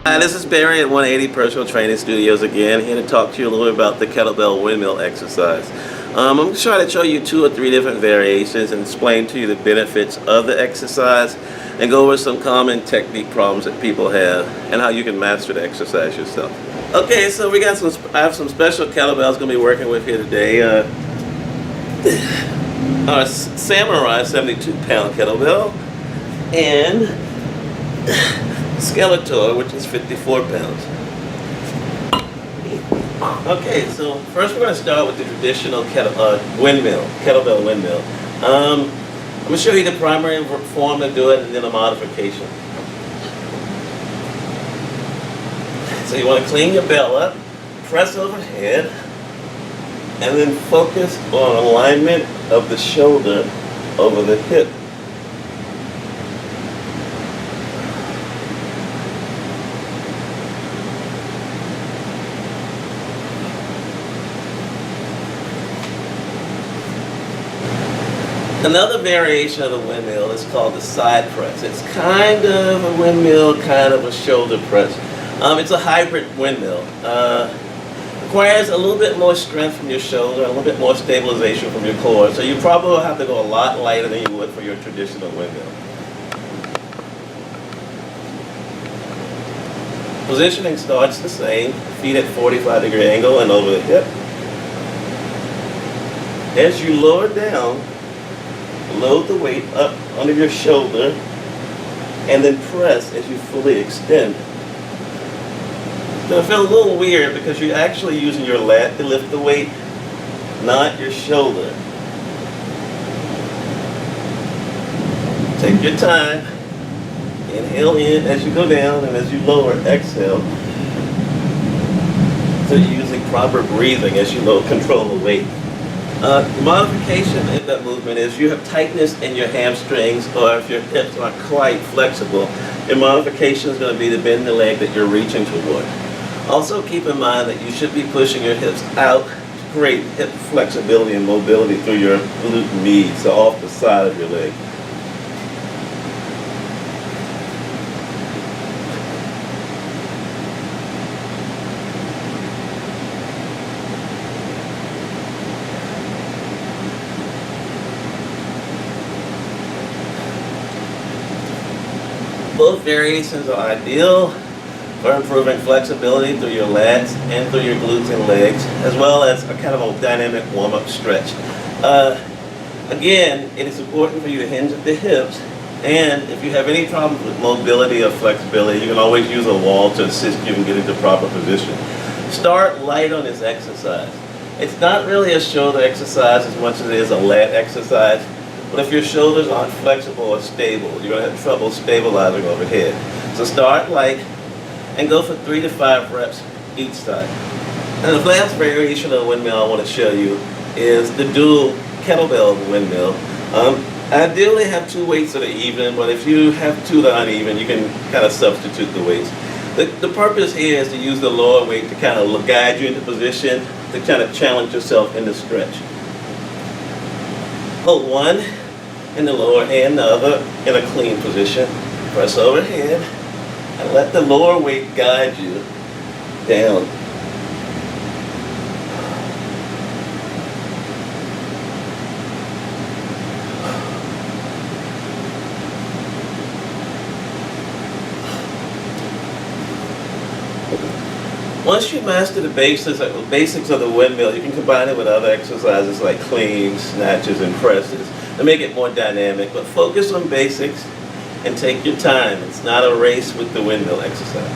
Hi, this is Barry at 180 Personal Training Studios again, here to talk to you a little bit about the kettlebell windmill exercise. I'm going to try to show you 2 or 3 different variations and explain to you the benefits of the exercise and go over some common technique problems that people have and how you can master the exercise yourself. Okay, so I have some special kettlebells going to be working with here today. Our Samurai 72-pound kettlebell and Skeletor, which is 54 pounds. Okay, so first we're going to start with the traditional kettlebell windmill. I'm going to show you the primary form to do it and then a modification. So you want to clean your bell up, press overhead, and then focus on alignment of the shoulder over the hip. Another variation of the windmill is called the side press. It's kind of a windmill, kind of a shoulder press. It's a hybrid windmill. Requires a little bit more strength from your shoulder, a little bit more stabilization from your core. So you probably will have to go a lot lighter than you would for your traditional windmill. Positioning starts the same, feet at 45-degree angle and over the hip. As you lower down, load the weight up under your shoulder and then press as you fully extend. It's going to feel a little weird because you're actually using your lat to lift the weight, not your shoulder. Take your time. Inhale in as you go down, and as you lower, exhale. So you're using proper breathing as you control the weight. The modification in that movement is you have tightness in your hamstrings, or if your hips aren't quite flexible, your modification is going to be to bend the leg that you're reaching toward. Also keep in mind that you should be pushing your hips out to create hip flexibility and mobility through your glute med, so off the side of your leg. Both variations are ideal for improving flexibility through your lats and through your glutes and legs, as well as a kind of a dynamic warm-up stretch. Again, it is important for you to hinge at the hips, and if you have any problems with mobility or flexibility, you can always use a wall to assist you in getting to proper position. Start light on this exercise. It's not really a shoulder exercise as much as it is a lat exercise. But if your shoulders aren't flexible or stable, you're going to have trouble stabilizing overhead. So start light and go for 3 to 5 reps each side. And the last variation of the windmill I want to show you is the dual kettlebell windmill. Ideally have 2 weights that are even, but if you have 2 that are uneven, you can kind of substitute the weights. The purpose here is to use the lower weight to kind of guide you into position, to kind of challenge yourself in the stretch. Hold one in the lower hand, the other in a clean position. Press overhead and let the lower weight guide you down. Once you master the basics of the windmill, you can combine it with other exercises like cleans, snatches, and presses to make it more dynamic. But focus on basics and take your time. It's not a race with the windmill exercise.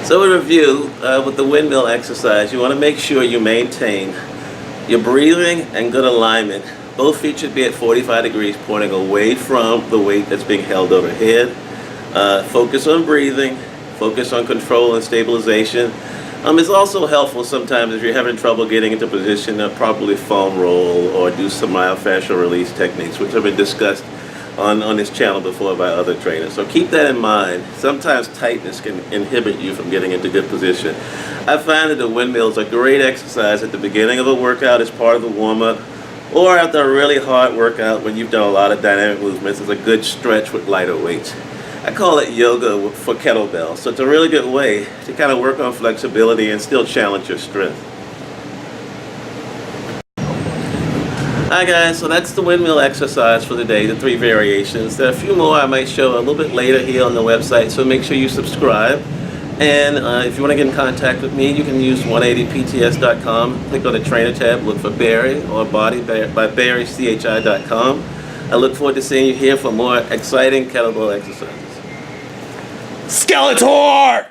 So in review, with the windmill exercise, you want to make sure you maintain your breathing and good alignment. Both feet should be at 45 degrees, pointing away from the weight that's being held overhead. Focus on breathing. Focus on control and stabilization. It's also helpful sometimes if you're having trouble getting into position to properly foam roll or do some myofascial release techniques, which have been discussed on this channel before by other trainers. So keep that in mind. Sometimes tightness can inhibit you from getting into good position. I find that the windmills are a great exercise at the beginning of a workout as part of the warm-up, or after a really hard workout when you've done a lot of dynamic movements. It's a good stretch with lighter weights. I call it yoga for kettlebell. So it's a really good way to kind of work on flexibility and still challenge your strength. Hi guys, so that's the windmill exercise for the day, the 3 variations. There are a few more I might show a little bit later here on the website, so make sure you subscribe. And if you want to get in contact with me, you can use 180pts.com, click on the trainer tab, look for Barry or Body by BarryCHI.com. I look forward to seeing you here for more exciting kettlebell exercises. Skeletor!